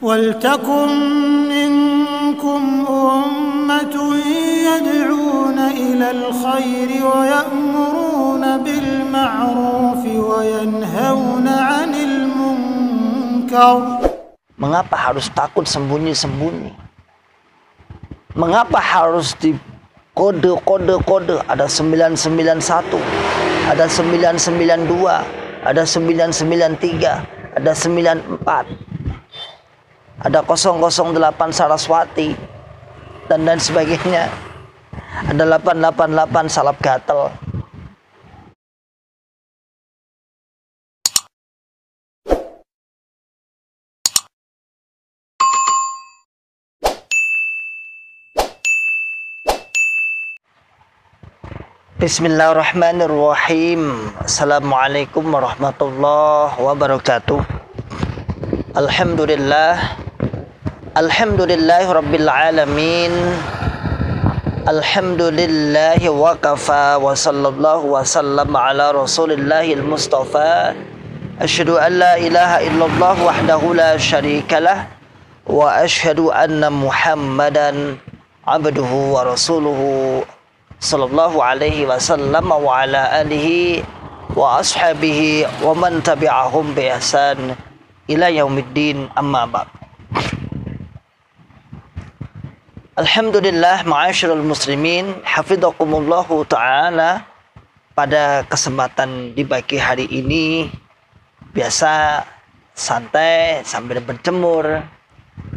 وَلْتَكُنْ مِنْكُمْ أُمَّةٌ يَدْعُونَ إِلَى الْخَيْرِ وَيَأْمُرُونَ بِالْمَعْرُوفِ وَيَنْهَوْنَ عَنِ الْمُنْكَرِ. Mengapa harus takut sembunyi-sembunyi? Mengapa harus di kode? Ada 991, ada 992, ada 993, ada 94, ada 008 Saraswati, dan lain sebagainya. Ada 888 Salap Gatel. Bismillahirrahmanirrahim. Assalamualaikum warahmatullahi wabarakatuh. Alhamdulillahi rabbil alamin. Alhamdulillahi wa kafa wa sallallahu wa sallam ala rasulillahil mustafa. Asyhadu an la ilaha illallah wahdahu la syarikalah wa asyhadu anna muhammadan abduhu wa rasuluhu sallallahu alaihi wasallam wa ala alihi wa ashabihi wa man tabi'ahum bi ihsan ila yaumiddin, amma ba'd. Alhamdulillah, ma'asyiral muslimin, hafizakumullahu ta'ala. Pada kesempatan di pagi hari ini biasa santai sambil berjemur,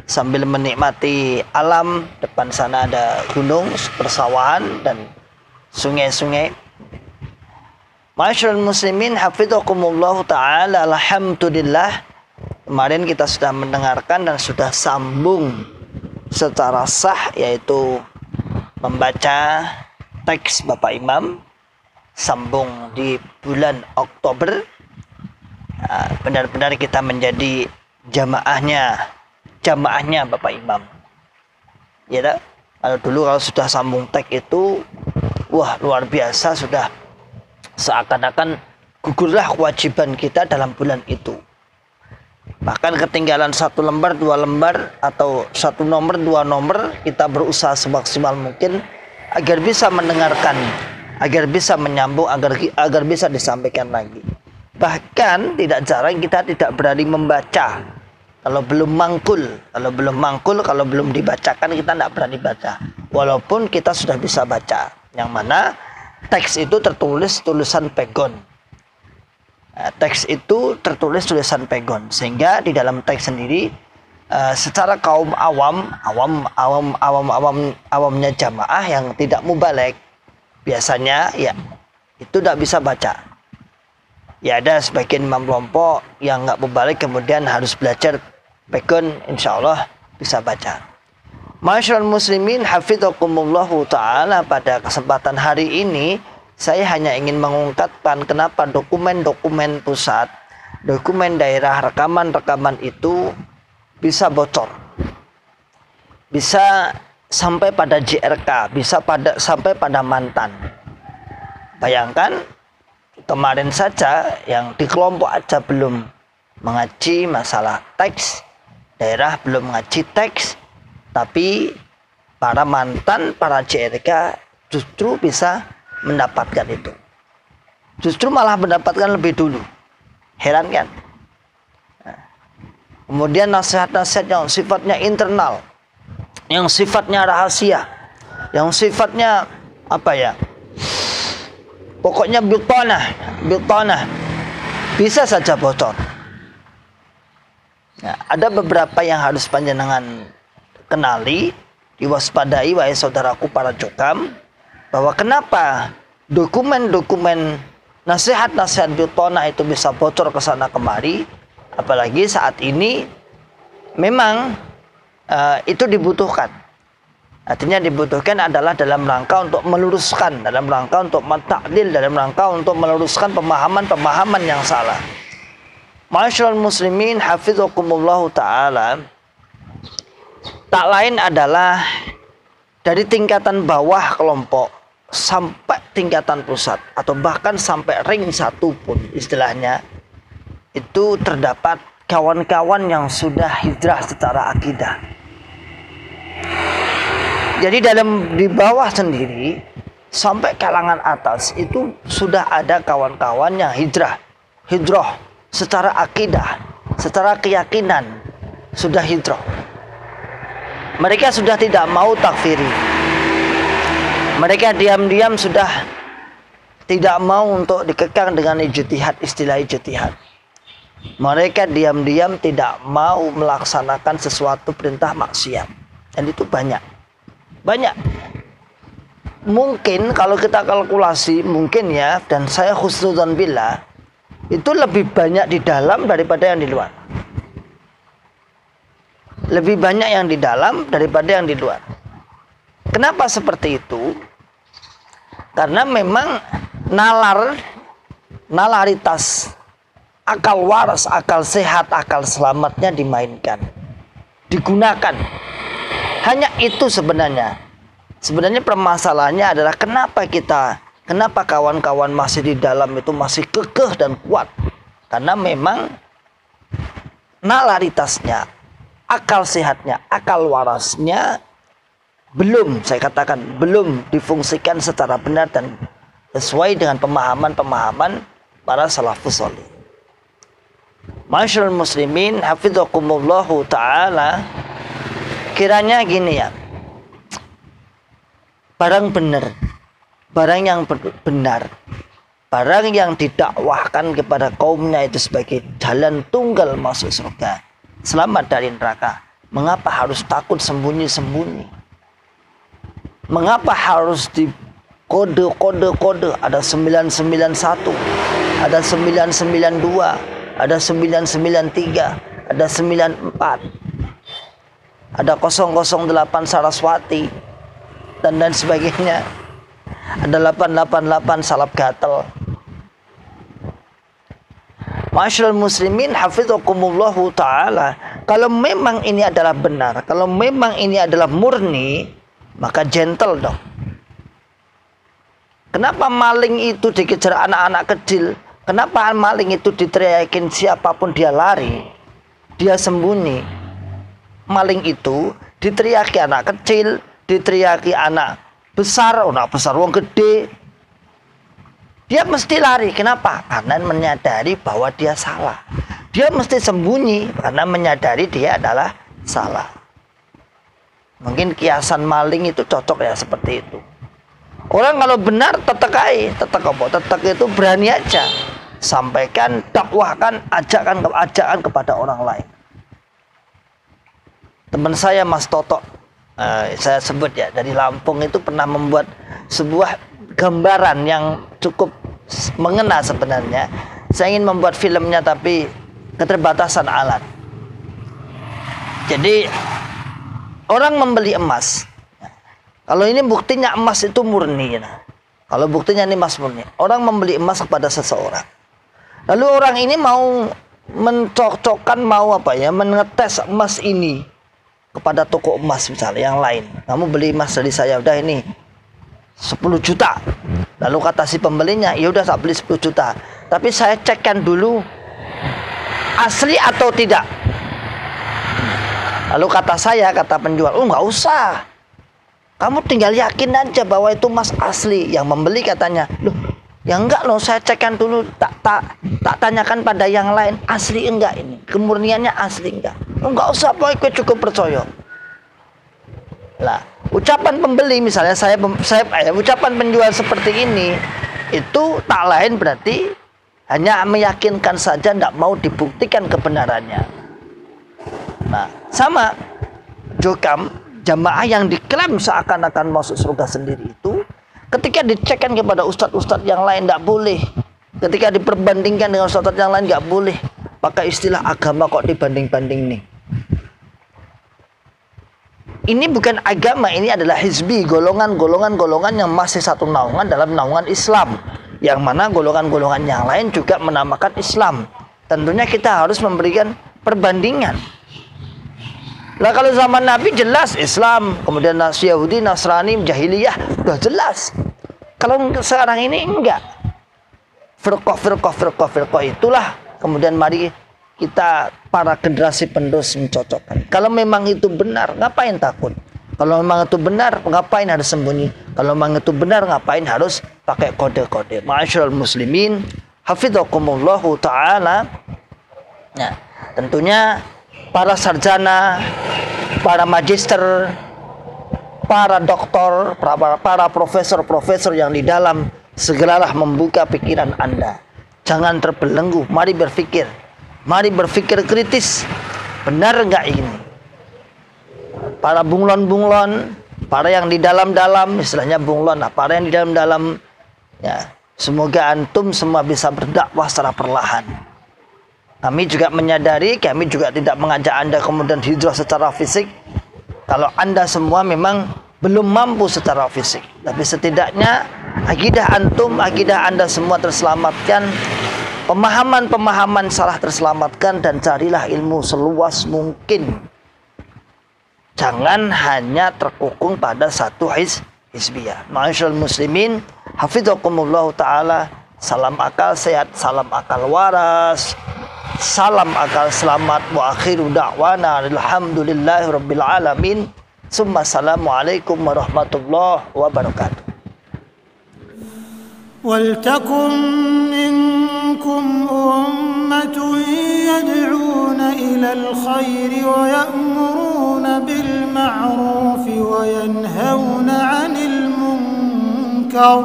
sambil menikmati alam. Depan sana ada gunung, persawahan, dan sungai-sungai. Ma'asyiral muslimin, hafizakumullahu ta'ala. Alhamdulillah, kemarin kita sudah mendengarkan dan sudah sambung secara sah, yaitu membaca teks Bapak Imam, sambung di bulan Oktober. Benar-benar kita menjadi jamaahnya Bapak Imam. Ya tak? Kalau sudah sambung teks itu, wah, luar biasa, sudah seakan-akan gugurlah kewajiban kita dalam bulan itu. Bahkan ketinggalan 1 lembar, 2 lembar, atau 1 nomor, 2 nomor, kita berusaha semaksimal mungkin agar bisa mendengarkan, agar bisa menyambung, agar bisa disampaikan lagi. Bahkan tidak jarang kita tidak berani membaca kalau belum mangkul, kalau belum dibacakan kita tidak berani baca, walaupun kita sudah bisa baca, yang mana teks itu tertulis tulisan pegon. Teks itu tertulis tulisan pegon, sehingga di dalam teks sendiri secara kaum awamnya jamaah yang tidak mubaligh biasanya ya itu tidak bisa baca. Ya, ada sebagian imam kelompok yang nggak mubaligh kemudian harus belajar pegon, insya Allah bisa baca. Ma'asyiral muslimin, hafizakumullahu ta'ala. Pada kesempatan hari ini saya hanya ingin mengungkapkan kenapa dokumen-dokumen pusat, dokumen daerah, rekaman-rekaman itu bisa bocor, bisa sampai pada JRK, bisa sampai pada mantan. Bayangkan kemarin saja yang di kelompok aja belum mengaji masalah teks, daerah belum mengaji teks, tapi para mantan, para JRK justru bisa mendapatkan itu. Justru malah mendapatkan lebih dulu. Heran kan? Kemudian nasihat-nasihat yang sifatnya internal, yang sifatnya rahasia, yang sifatnya apa ya? Pokoknya biltanah bisa saja bocor. Nah, ada beberapa yang harus panjenengan kenali, diwaspadai wahai saudaraku para jokam, bahwa kenapa dokumen-dokumen nasihat-nasihat biltanah itu bisa bocor ke sana kemari, apalagi saat ini memang itu dibutuhkan. Artinya dibutuhkan adalah dalam rangka untuk meluruskan, dalam rangka untuk mentakdil, dalam rangka untuk meluruskan pemahaman-pemahaman yang salah. Ma'asyiral muslimin, hafizakumullahu ta'ala. Tak lain adalah dari tingkatan bawah kelompok sampai tingkatan pusat, atau bahkan sampai ring 1 pun istilahnya, itu terdapat kawan-kawan yang sudah hijrah secara akidah. Jadi di bawah sendiri sampai kalangan atas itu sudah ada kawan-kawan yang hijrah secara akidah, secara keyakinan sudah hijrah. Mereka sudah tidak mau takfiri. Mereka diam-diam sudah tidak mau untuk dikekang dengan istilah ijtihad. Mereka diam-diam tidak mau melaksanakan sesuatu perintah maksiat. Dan itu banyak. Mungkin kalau kita kalkulasi, mungkin ya, dan saya husnudzon billah, itu lebih banyak di dalam daripada yang di luar. Lebih banyak yang di dalam daripada yang di luar. Kenapa seperti itu? Karena memang nalaritas, akal waras, akal sehat, akal selamatnya dimainkan, digunakan. Hanya itu sebenarnya. Sebenarnya permasalahannya adalah kenapa kawan-kawan masih di dalam itu masih kekeh dan kuat. Karena memang nalaritasnya, akal sehatnya, akal warasnya belum difungsikan secara benar dan sesuai dengan pemahaman para salafus shalih. Masyaallah muslimin hafizakumullahu taala, kiranya gini ya, barang yang benar, barang yang didakwahkan kepada kaumnya itu sebagai jalan tunggal masuk surga, selamat dari neraka, mengapa harus takut sembunyi-sembunyi? Mengapa harus di kode? Ada 991, ada 992, ada 993, ada 94, ada 008 Saraswati, dan lain sebagainya. Ada 888 Salap Gatel. Masyaallah muslimin hafizakumullahu ta'ala, kalau memang ini adalah benar, kalau memang ini adalah murni, maka gentle dong. Kenapa maling itu dikejar anak-anak kecil? Kenapa maling itu diteriakin siapapun dia lari, dia sembunyi? Maling itu diteriaki anak kecil, diteriaki anak besar, wong gede, dia mesti lari. Kenapa? Karena menyadari bahwa dia salah. Dia mesti sembunyi karena menyadari dia adalah salah. Mungkin kiasan maling itu cocok ya seperti itu. Orang kalau benar tetek itu berani aja, sampaikan, dakwahkan, ajakan kepada orang lain. Teman saya Mas Toto, saya sebut ya, dari Lampung, itu pernah membuat sebuah gambaran yang cukup mengena sebenarnya. Saya ingin membuat filmnya tapi keterbatasan alat. Jadi orang membeli emas. Kalau ini buktinya emas itu murni. Kalau buktinya ini emas murni, orang membeli emas kepada seseorang. Lalu orang ini mau mencocokkan, mengetes emas ini kepada toko emas misalnya yang lain. Kamu beli emas dari saya, udah ini 10 juta. Lalu kata si pembelinya, ya udah saya beli 10 juta. Tapi saya cekkan dulu asli atau tidak. Lalu kata penjual, nggak usah. Kamu tinggal yakin aja bahwa itu emas asli. Yang membeli katanya, loh, ya enggak loh, saya cekkan dulu, tak tanyakan pada yang lain, asli enggak ini, kemurniannya asli enggak. Enggak usah, pokoknya cukup percaya. Lah, ucapan pembeli misalnya ucapan penjual seperti ini, itu tak lain berarti hanya meyakinkan saja, enggak mau dibuktikan kebenarannya. Nah, sama jokam, jamaah yang diklaim seakan-akan masuk surga sendiri itu, ketika dicekkan kepada ustadz-ustadz yang lain tidak boleh. Ketika diperbandingkan dengan ustadz yang lain nggak boleh. Pakai istilah agama kok dibanding-banding nih. Ini bukan agama, ini adalah hizbi, golongan yang masih satu naungan dalam naungan Islam. Yang mana golongan-golongan yang lain juga menamakan Islam. Tentunya kita harus memberikan perbandingan. Lah kalau zaman Nabi jelas Islam, kemudian Yahudi, Nasrani, Jahiliyah, udah jelas. Kalau sekarang ini enggak. Firqah itulah. Kemudian mari kita para generasi penerus mencocokkan. Kalau memang itu benar, ngapain takut? Kalau memang itu benar, ngapain harus sembunyi? Kalau memang itu benar, ngapain harus pakai kode-kode? Ma'asyiral muslimin, hafizakumullahu ta'ala. Nah, tentunya para sarjana, para magister, para doktor, para profesor-profesor yang di dalam, segeralah membuka pikiran Anda. Jangan terbelenggu, mari berpikir. Mari berpikir kritis. Benar enggak ini? Para bunglon-bunglon, para yang di dalam-dalam, istilahnya bunglon, para yang di dalam-dalam, ya, semoga antum semua bisa berdakwah secara perlahan. Kami juga menyadari, kami juga tidak mengajak Anda kemudian hijrah secara fisik. Kalau Anda semua memang belum mampu secara fisik, tapi setidaknya akidah antum, akidah Anda semua terselamatkan, pemahaman-pemahaman salah terselamatkan, dan carilah ilmu seluas mungkin. Jangan hanya terkukung pada satu hizbiyah. Ma'asyiral muslimin, hafizakumullah ta'ala. Salam akal sehat, salam akal waras, salam akal selamat. Wa akhiru da'wana alhamdulillahi rabbil alamin. Summa assalamualaikum warahmatullahi wabarakatuh. ولتكن منكم أمة يدعون إلى الخير ويأمرون بالمعروف وينهون عن المنكر